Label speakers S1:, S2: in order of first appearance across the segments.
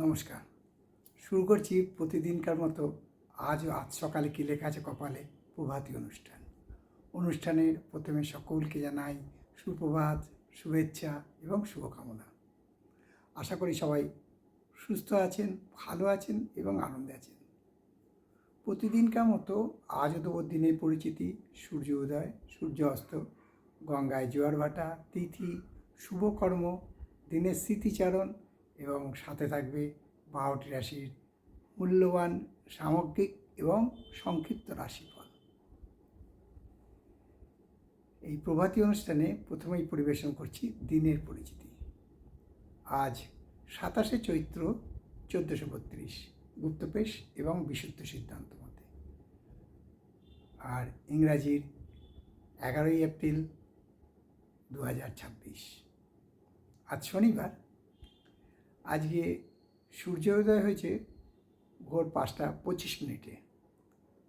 S1: নমস্কার। শুরু করছি প্রতিদিনকার মতো। আজ সকালে কী লেখা আছে কপালে, প্রভাতী অনুষ্ঠান। অনুষ্ঠানের প্রথমে সকলকে জানাই সুপ্রভাত, শুভেচ্ছা এবং শুভকামনা। আশা করি সবাই সুস্থ আছেন, ভালো আছেন এবং আনন্দে আছেন। প্রতিদিনকার মতো আজও দেব দিনের পরিচিতি, সূর্য উদয়, সূর্য অস্ত, গঙ্গায় জোয়ার ভাটা, তিথি, শুভকর্ম, দিনের স্মৃতিচারণ এবং সাথে থাকবে 12টি রাশির মূল্যবান সামগ্রিক এবং সংক্ষিপ্ত রাশিফল। এই প্রভাতী অনুষ্ঠানে প্রথমেই পরিবেশন করছি দিনের পরিচিতি। আজ 27শে চৈত্র 1432 গুপ্তপেশ এবং বিশুদ্ধ সিদ্ধান্ত মতে, আর ইংরাজির 11ই এপ্রিল 2026। আজ শনিবার। আজকে সূর্যোদয় হয়েছে ভোর 5টা 25 মিনিটে,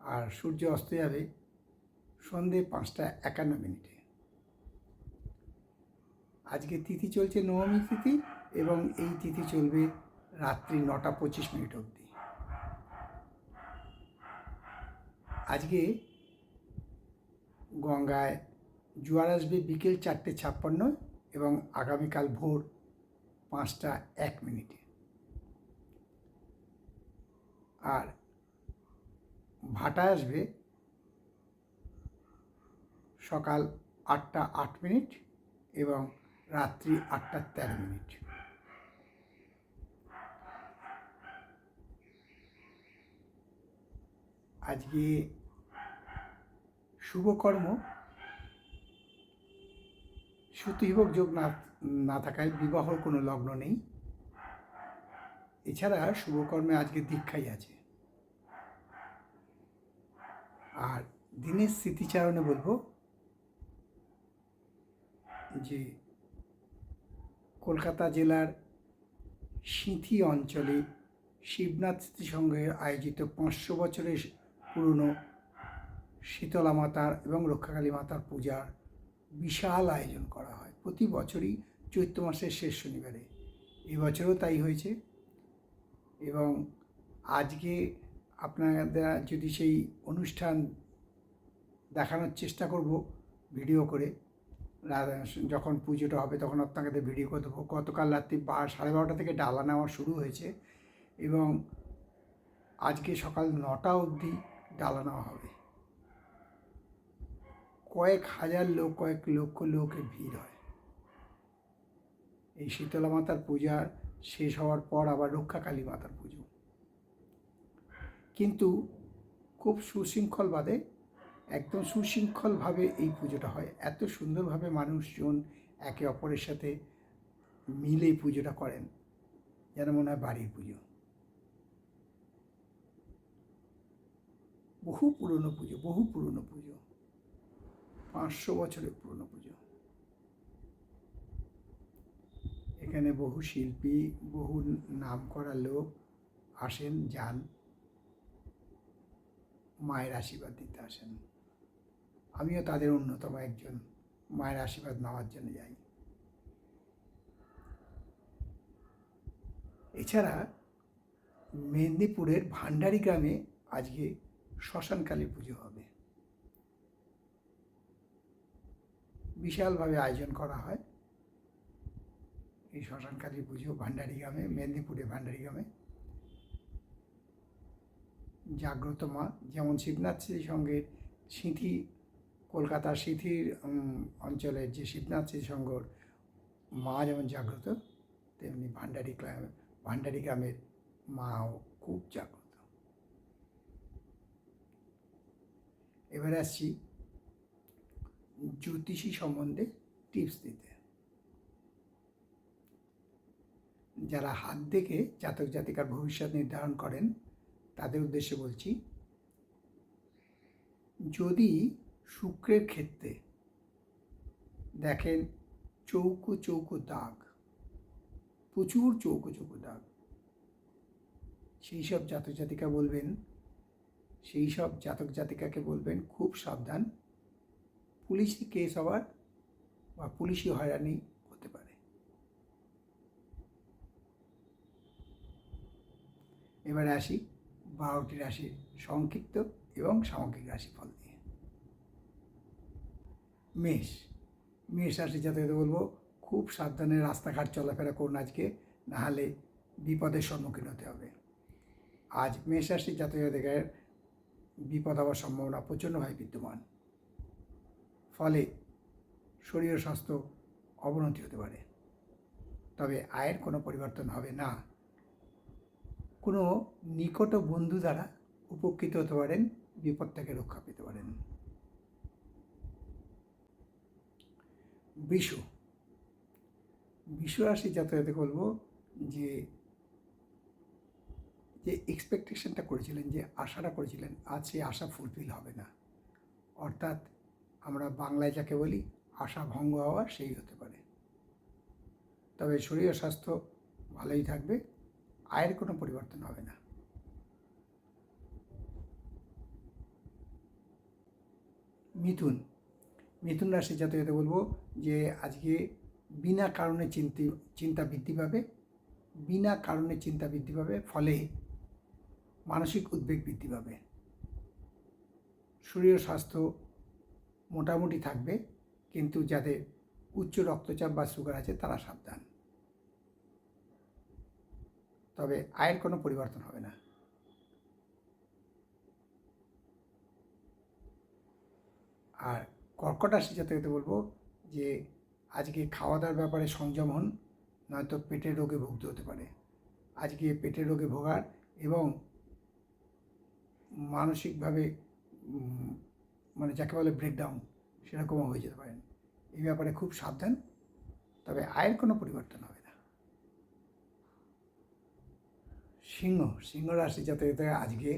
S1: আর সূর্য অস্ত যাবে সন্ধে 5টা 51 মিনিটে। আজকে তিথি চলছে নবমী তিথি এবং এই তিথি চলবে রাত্রি 9টা 25 মিনিট অবধি। আজকে গঙ্গায় জোয়ার আসবে বিকেল 4টে 56 এবং আগামীকাল ভোর 5টা 1 মিনিটে। আর ভাটা আসবে সকাল 8টা 8 মিনিট এবং রাত্রি 8টা 13 মিনিট। আজকে শুভকর্ম শ্রুতিবিভক যোগ না থাকায় বিবাহর কোনো লগ্ন নেই। এছাড়া শুভকর্মে আজকে দীক্ষাই আছে। আর দিনের স্মৃতিচারণে বলবো যে কলকাতা জেলার সিঁথি অঞ্চলে শিবনাথ স্মৃতিসংঘের আয়োজিত 500 বছরের পুরনো শীতলা মাতার এবং রক্ষাকালী মাতার পূজার বিশাল আয়োজন করা হয় প্রতি বছরই চৈত্র মাসের শেষ শনিবারে। এবছরও তাই হয়েছে এবং আজকে আপনারা যদি সেই অনুষ্ঠান দেখানোর চেষ্টা করব ভিডিও করে, যখন পুজোটা হবে তখন আপনাদের ভিডিও করে দেবো। গতকাল রাত্রি 12:30 থেকে ডালা নেওয়া শুরু হয়েছে এবং আজকে সকাল 9টা অবধি ডালা নেওয়া হবে। কয়েক হাজার লোক, কয়েক লক্ষ লোকের ভিড় হয়। এই শীতলা মাতার পূজা শেষ হওয়ার পর আবার রক্ষাকালী মাতার পুজো, কিন্তু খুব সুশৃঙ্খলভাবে, একদম সুশৃঙ্খলভাবে এই পুজোটা হয়। এত সুন্দরভাবে মানুষজন একে অপরের সাথে মিলে পুজোটা করেন যেন মনে হয় বাড়ির পুজো। বহু পুরনো পুজো, 500 বছরের পুরনো পুজো। এখানে বহু শিল্পী, বহু নাম করা লোক আসেন, যান, মায়ের আশীর্বাদ দিতে আসেন। আমিও তাদের অন্যতম একজন, মায়ের আশীর্বাদ নেওয়ার জন্য যাই। এছাড়া মেদিনীপুরের ভান্ডারি গ্রামে আজকে শ্মশানকালী পুজো হবে। বিশালভাবে আয়োজন করা হয় এই শ্মশানকালী পুজো ভান্ডারি গ্রামে, মেদিনীপুরে ভান্ডারি গ্রামে। জাগ্রত মা, যেমন শিবনাথ স্মৃতিসংঘের সিঁথি, কলকাতার সিঁথির অঞ্চলের যে শিবনাথ স্মৃতিসংঘর মা যেমন জাগ্রত, তেমনি ভান্ডারি গ্রামের মাও খুব জাগ্রত। এবারে আসছি জ্যোতিষী সম্বন্ধে টিপস দিতে। যারা হাত দেখে জাতক জাতিকার ভবিষ্যৎ নির্ধারণ করেন তাদের উদ্দেশ্যে বলছি, যদি শুক্রের ক্ষেত্রে দেখেন চৌকো চৌকো দাগ, প্রচুর চৌকো চৌকো দাগ, সেই সব জাতক জাতিকাকে বলবেন খুব সাবধান, পুলিশি কেস হওয়ার বা পুলিশি হয়রানি হতে পারে। এবারে আসি 12টি রাশির সংক্ষিপ্ত এবং সামগ্রিক রাশিফল নিয়ে। মেষ। মেষ রাশি জাতকদের বলবো খুব সাবধানে রাস্তাঘাট চলাফেরা করুন আজকে, নাহলে বিপদের সম্মুখীন হতে হবে। আজ মেষ রাশি জাতকদের বিপদ হওয়ার সম্ভাবনা প্রচণ্ডভাবে বিদ্যমান, ফলে শরীর ও স্বাস্থ্য অবনতি হতে পারে। তবে আয়ের কোনো পরিবর্তন হবে না। কোনো নিকট বন্ধু দ্বারা উপকৃত হতে পারেন, বিপদ থেকে রক্ষা পেতে পারেন। বৃষ। বৃষ রাশি জাতকদের বলবো যে এক্সপেকটেশনটা করেছিলেন, যে আশাটা করেছিলেন, আজ সেই আশা ফুলফিল হবে না। অর্থাৎ আমরা বাংলায় যাকে বলি আশা ভঙ্গ হওয়া, সেই হতে পারে। তবে শরীর স্বাস্থ্য ভালোই থাকবে, আয়ের কোনো পরিবর্তন হবে না। মিথুন। মিথুন রাশি জাতকদের বলবো যে আজকে বিনা কারণে চিন্তা বৃদ্ধি পাবে, বিনা কারণে চিন্তা বৃদ্ধি পাবে, ফলে মানসিক উদ্বেগ বৃদ্ধি পাবে। শরীর স্বাস্থ্য মোটামুটি থাকবে, কিন্তু যাদের উচ্চ রক্তচাপ বা সুগার আছে তারা সাবধান। তবে আয়ের কোনো পরিবর্তন হবে না। আর কর্কট রাশি জাতকদের বলবো যে আজকে খাওয়া দাওয়ার ব্যাপারে সংযম হন, নয়তো পেটের রোগে ভুগতে হতে পারে। আজকে পেটের রোগে ভোগার এবং মানসিকভাবে মানে যাকে বলে ব্রেকডাউন, সেরকমও হয়ে যেতে পারেন। এই ব্যাপারে খুব সাবধান, তবে আয়ের কোনো পরিবর্তন হবে না। সিংহ। সিংহ রাশি জাতকরা আজকে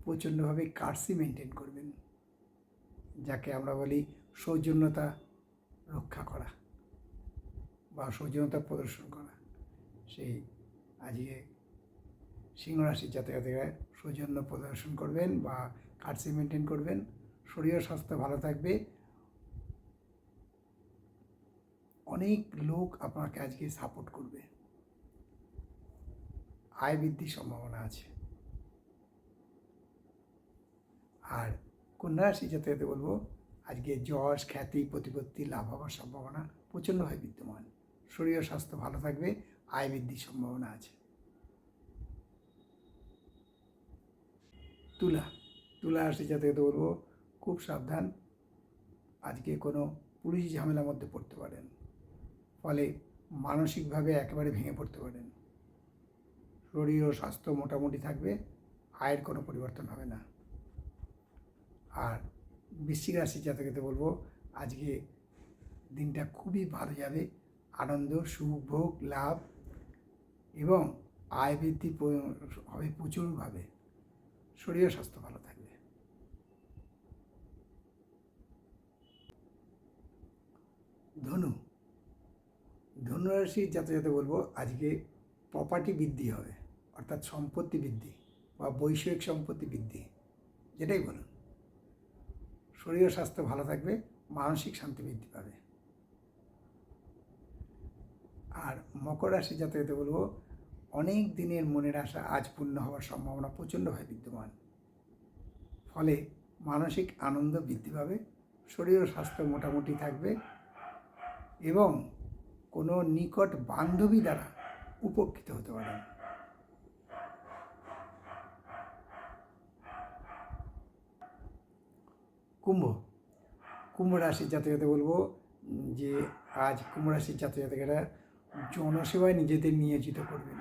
S1: প্রচণ্ডভাবে কার্সি মেনটেন করবেন, যাকে আমরা বলি সৌজন্যতা রক্ষা করা বা সৌজন্যতা প্রদর্শন করা। সেই আজকে সিংহ রাশির জাতকরা সৌজন্য প্রদর্শন করবেন বা কার্সি মেনটেন করবেন। শরীর স্বাস্থ্য ভালো থাকবে। অনেক লোক আপনাকে আজকে সাপোর্ট করবে, আয় বৃদ্ধির সম্ভাবনা আছে। আর কন্যা রাশি জাতকদের বলবো আজকে যশ, খ্যাতি, প্রতিপত্তি লাভ হওয়ার সম্ভাবনা প্রচণ্ডভাবে বিদ্যমান। শরীর স্বাস্থ্য ভালো থাকবে, আয় বৃদ্ধির সম্ভাবনা আছে। তুলা। তুলা রাশি জাতকদের বলবো খুব সাবধান, আজকে কোনো পুলিশ ঝামেলার মধ্যে পড়তে পারেন, ফলে মানসিকভাবে একেবারে ভেঙে পড়তে পারেন। শরীর ও স্বাস্থ্য মোটামুটি থাকবে, আয়ের কোনো পরিবর্তন হবে না। আর বৃশ্চিক রাশি জাতকদের বলবো আজকে দিনটা খুবই ভালো যাবে, আনন্দ, সুখ, ভোগ, লাভ এবং আয় বৃদ্ধি হবে প্রচুরভাবে। শরীর স্বাস্থ্য ভালো থাকবে। ধনু। ধনুরাশির জাতকদের বলবো আজকে প্রপার্টি বৃদ্ধি হবে, অর্থাৎ সম্পত্তি বৃদ্ধি বা বৈষয়িক সম্পত্তি বৃদ্ধি, যেটাই বলুন। শরীর স্বাস্থ্য ভালো থাকবে, মানসিক শান্তি বৃদ্ধি পাবে। আর মকর রাশি জাতকদের বলবো অনেক দিনের মনের আশা আজ পূর্ণ হওয়ার সম্ভাবনা প্রচণ্ডভাবে বিদ্যমান, ফলে মানসিক আনন্দ বৃদ্ধি পাবে। শরীর ও স্বাস্থ্য মোটামুটি থাকবে এবং কোনো নিকট বান্ধবী দ্বারা উপকৃত হতে পারেন। কুম্ভ। কুম্ভ রাশির জাতকদের বলবো যে আজ কুম্ভ রাশির জাতকেরা জনসেবায় নিজেদের নিয়োজিত করবেন।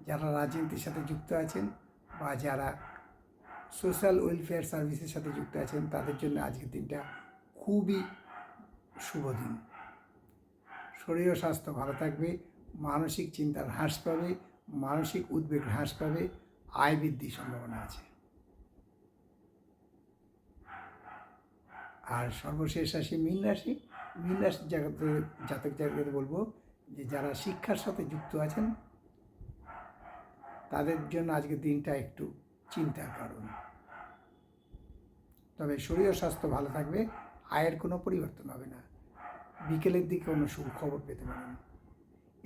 S1: যারা রাজনীতির সাথে যুক্ত আছেন বা যারা সোশ্যাল ওয়েলফেয়ার সার্ভিসের সাথে যুক্ত আছেন, তাদের জন্য আজকের দিনটা খুবই শুভ দিন। শরীর ও স্বাস্থ্য ভালো থাকবে, মানসিক চিন্তার হ্রাস পাবে, মানসিক উদ্বেগ হ্রাস পাবে, আয় বৃদ্ধির সম্ভাবনা আছে। আর সর্বশেষ রাশি মীন রাশি। মীন রাশির জাতকদের বলবো যে যারা শিক্ষার সাথে যুক্ত আছেন তাদের জন্য আজকের দিনটা একটু চিন্তার কারণ, তবে শরীর ও স্বাস্থ্য ভালো থাকবে, আয়ের কোনো পরিবর্তন হবে না। বিকেলের দিকে কোনো সুখবর পেতে পারেন।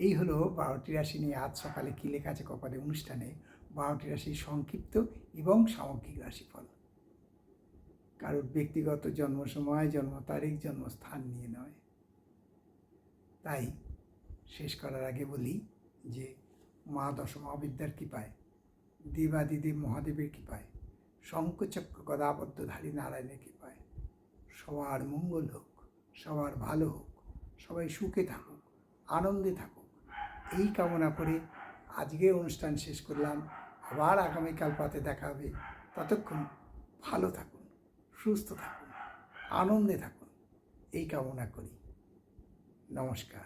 S1: এই হলো 12টি রাশি নিয়ে আজ সকালে কী লেখা আছে কপালে অনুষ্ঠানে 12টি রাশির সংক্ষিপ্ত এবং সামগ্রিক রাশিফল। কারোর ব্যক্তিগত জন্ম সময়, জন্ম তারিখ, জন্মস্থান নিয়ে নয়। তাই শেষ করার আগে বলি যে মা দশমহাবিদ্যার কৃপায়, দেবাদিদেব মহাদেবের কৃপায়, শঙ্খচক্র গদাবদ্ধধারী নারায়ণের কৃপায় সবার মঙ্গল হোক, সবার ভালো হোক, সবাই সুখে থাকুক, আনন্দে থাকুক, এই কামনা করে আজকের অনুষ্ঠান শেষ করলাম। আবার আগামীকাল পাতে দেখা হবে। ততক্ষণ ভালো থাকুন, সুস্থ থাকুন, আনন্দে থাকুন, এই কামনা করি। নমস্কার।